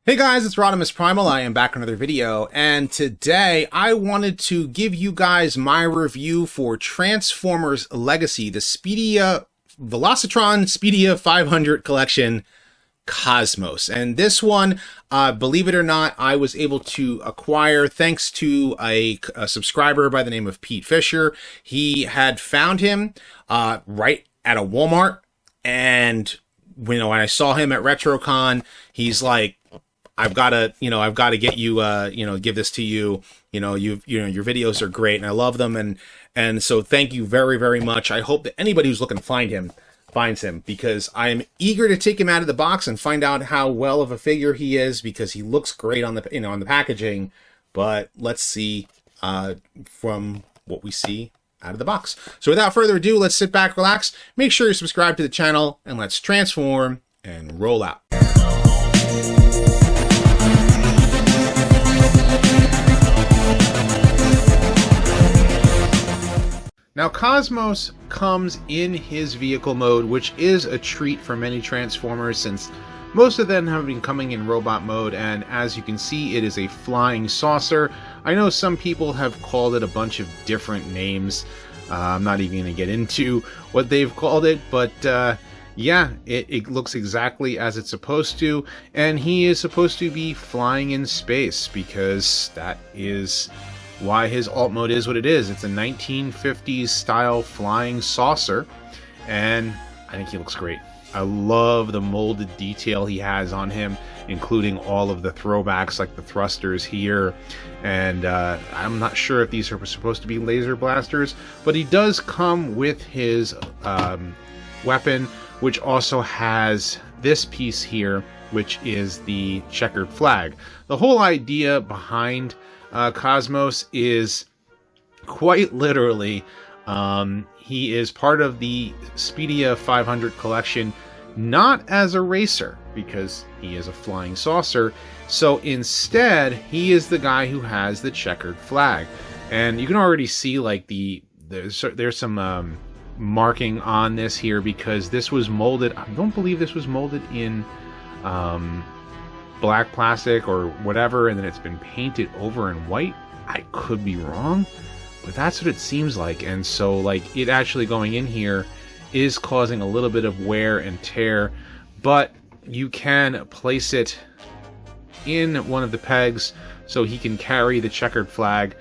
Hey guys, it's RodimusPrimal. I am back with another video, and today I wanted to give you guys my review for Transformers Legacy, the Speedia, Velocitron Speedia 500 collection, Cosmos. And this one, believe it or not, I was able to acquire thanks to a subscriber by the name of Pete Fisher. He had found him right at a Walmart, and when I saw him at RetroCon, he's like, I've got to get you, give this to you. Your videos are great and I love them. And so thank you very, very much. I hope that anybody who's looking to find him finds him, because I am eager to take him out of the box and find out how well of a figure he is, because he looks great on the, on the packaging. But let's see, from what we see out of the box. So without further ado, let's sit back, relax, make sure you're subscribed to the channel, and let's transform and roll out. Now, Cosmos comes in his vehicle mode, which is a treat for many Transformers since most of them have been coming in robot mode, and as you can see, it is a flying saucer. I know some people have called it a bunch of different names. I'm not even going to get into what they've called it, but yeah, it looks exactly as it's supposed to, and he is supposed to be flying in space, because that is why his alt mode is what it is. It's a 1950s style flying saucer, and I think he looks great. I love the molded detail he has on him, including all of the throwbacks like the thrusters here, and I'm not sure if these are supposed to be laser blasters, but he does come with his weapon, which also has this piece here, which is the checkered flag. The whole idea behind Cosmos is quite literally, he is part of the Speedia 500 collection, not as a racer, because he is a flying saucer. So instead, he is the guy who has the checkered flag, and you can already see like there's some marking on this here, because this was molded. I don't believe this was molded in black plastic or whatever, and then it's been painted over in white. I could be wrong, but that's what it seems like. And so like it actually going in here is causing a little bit of wear and tear, but you can place it in one of the pegs so he can carry the checkered flag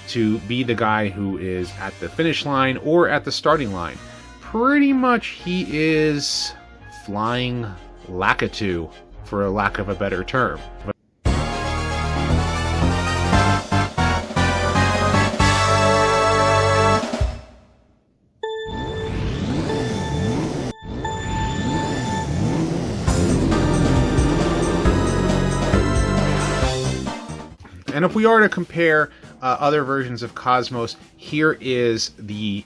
to be the guy who is at the finish line or at the starting line. Pretty much he is flying Lakitu, for a lack of a better term. And if we are to compare other versions of Cosmos, here is the,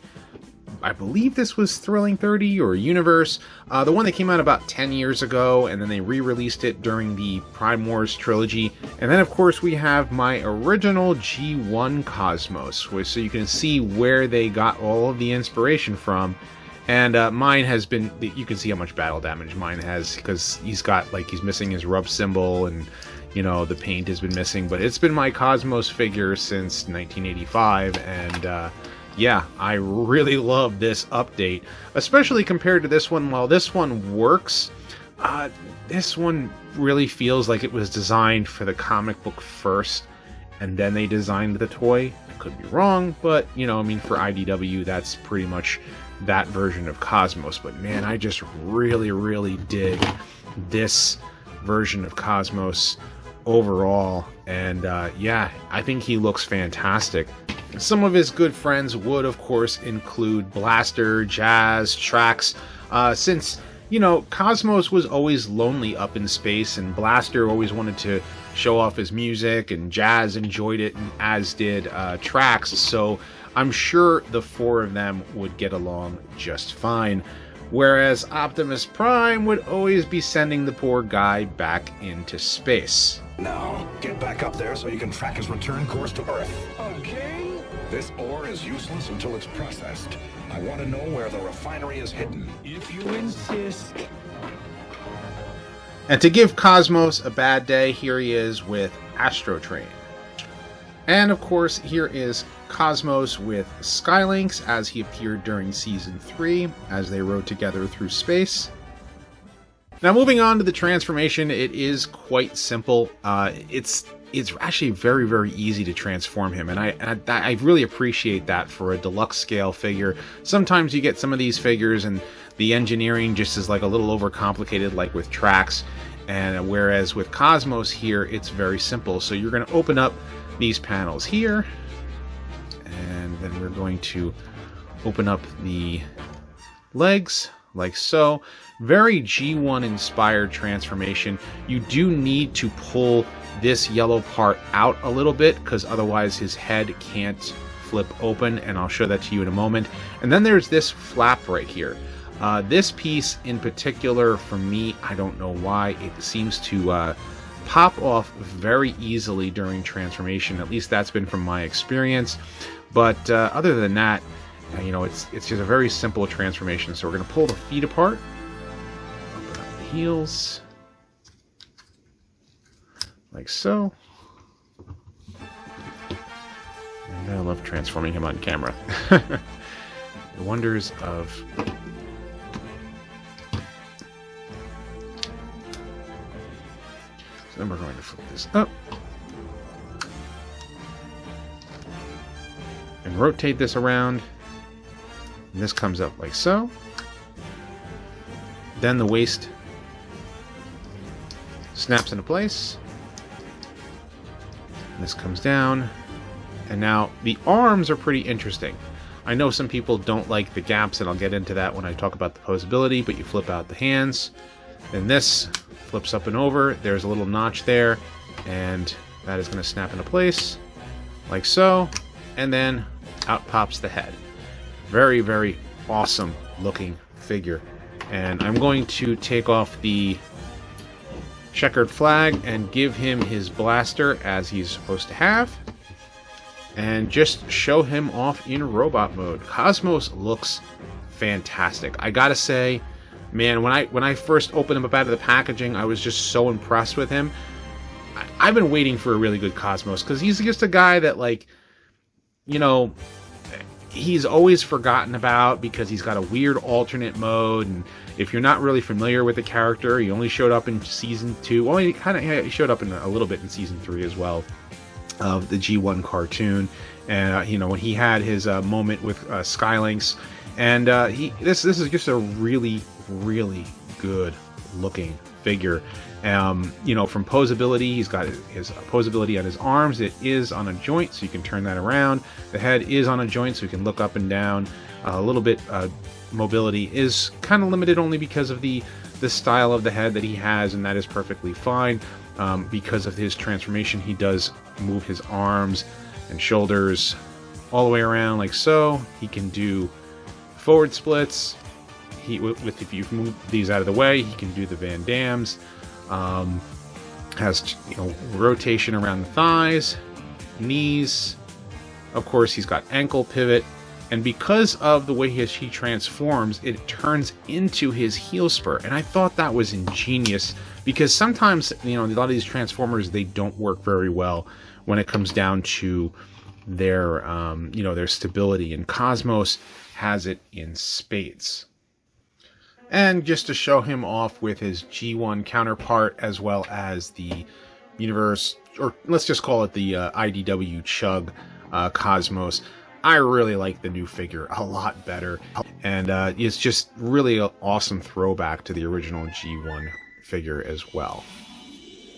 I believe this was Thrilling 30 or Universe, the one that came out about 10 years ago, and then they re-released it during the Prime Wars trilogy. And then of course we have my original G1 Cosmos, so you can see where they got all of the inspiration from. And mine has been, you can see how much battle damage mine has, because he's got, like, he's missing his rub symbol, and the paint has been missing. But it's been my Cosmos figure since 1985, and yeah, I really love this update, especially compared to this one. While this one works, this one really feels like it was designed for the comic book first, and then they designed the toy. I could be wrong, but, for IDW, that's pretty much that version of Cosmos. But man, I just really, really dig this version of Cosmos overall, and yeah, I think he looks fantastic. Some of his good friends would, of course, include Blaster, Jazz, Trax, since, Cosmos was always lonely up in space, and Blaster always wanted to show off his music, and Jazz enjoyed it, and as did Trax, so I'm sure the four of them would get along just fine. Whereas Optimus Prime would always be sending the poor guy back into space. Now, get back up there so you can track his return course to Earth. Okay. This ore is useless until it's processed. I want to know where the refinery is hidden. If you insist. And to give Cosmos a bad day, here he is with Astrotrain. And of course, here is Cosmos with Skylinks as he appeared during Season 3 as they rode together through space. Now moving on to the transformation, it is quite simple. It's actually very, very easy to transform him, and I really appreciate that for a deluxe scale figure. Sometimes you get some of these figures and the engineering just is like a little overcomplicated, like with Trax, and whereas with Cosmos here, it's very simple. So you're going to open up these panels here, and then we're going to open up the legs like so. Very G1 inspired transformation. You do need to pull this yellow part out a little bit because otherwise his head can't flip open, and I'll show that to you in a moment. And then there's this flap right here. This piece in particular, for me, I don't know why, it seems to pop off very easily during transformation. At least that's been from my experience. But other than that, you know, it's just a very simple transformation. So we're going to pull the feet apart, open up the heels, like so. And I love transforming him on camera. The wonders of... So then we're going to flip this up and rotate this around. And this comes up like so. Then the waist snaps into place. And this comes down. And now the arms are pretty interesting. I know some people don't like the gaps, and I'll get into that when I talk about the posability, but you flip out the hands. Then this flips up and over. There's a little notch there, and that is going to snap into place like so. And then out pops the head. Very, very awesome looking figure. And I'm going to take off the checkered flag and give him his blaster as he's supposed to have, and just show him off in robot mode. Cosmos looks fantastic. I gotta say, man, when I first opened him up out of the packaging, I was just so impressed with him. I've been waiting for a really good Cosmos, because he's just a guy that, like, you know, he's always forgotten about because he's got a weird alternate mode, and if you're not really familiar with the character, he only showed up in Season 2. Well, he showed up in a little bit in Season 3 as well, of the G1 cartoon. And you know, when he had his moment with Skylinks, and this is just a really, really good looking figure. You know, from posability, he's got his posability on his arms. It is on a joint, so you can turn that around. The head is on a joint, so you can look up and down. A little bit mobility is kind of limited only because of the style of the head that he has, and that is perfectly fine. Because of his transformation, he does move his arms and shoulders all the way around like so. He can do forward splits. If you move these out of the way, he can do the Van Dams. Has, you know, rotation around the thighs, knees. Of course, he's got ankle pivot, and because of the way he transforms, it turns into his heel spur. And I thought that was ingenious, because sometimes, you know, a lot of these transformers, they don't work very well when it comes down to their you know, their stability, and Cosmos has it in spades. And just to show him off with his G1 counterpart, as well as the universe, or let's just call it the IDW Chug Cosmos, I really like the new figure a lot better. And it's just really an awesome throwback to the original G1 figure as well.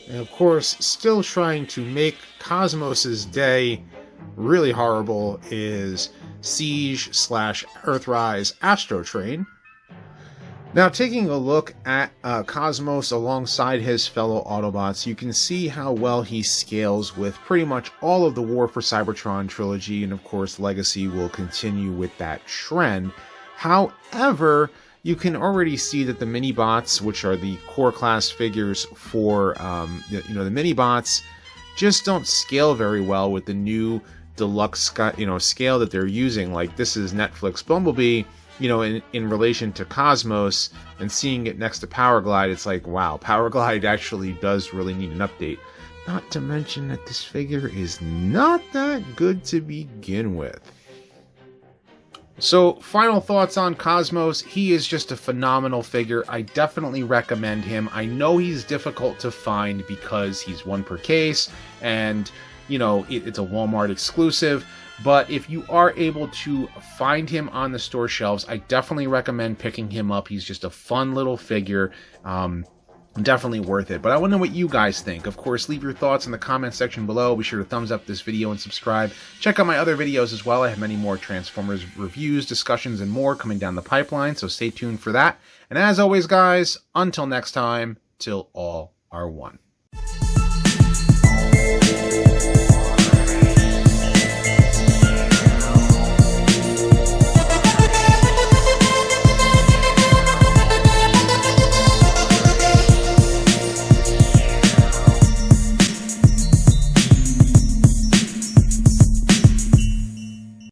And of course, still trying to make Cosmos's day really horrible is Siege/Earthrise Astrotrain. Now, taking a look at Cosmos alongside his fellow Autobots, you can see how well he scales with pretty much all of the War for Cybertron trilogy, and of course Legacy will continue with that trend. However, you can already see that the mini-bots, which are the core class figures for the mini-bots, just don't scale very well with the new deluxe scale that they're using. Like, this is Netflix Bumblebee, you know, in relation to Cosmos and seeing it next to Power Glide, it's like, wow, Power Glide actually does really need an update. Not to mention that this figure is not that good to begin with. So, final thoughts on Cosmos. He is just a phenomenal figure. I definitely recommend him. I know he's difficult to find because he's one per case, and, you know, it's a Walmart exclusive. But if you are able to find him on the store shelves, I definitely recommend picking him up. He's just a fun little figure. Definitely worth it. But I want to know what you guys think. Of course, leave your thoughts in the comment section below. Be sure to thumbs up this video and subscribe. Check out my other videos as well. I have many more Transformers reviews, discussions, and more coming down the pipeline, so stay tuned for that. And as always, guys, until next time, till all are one.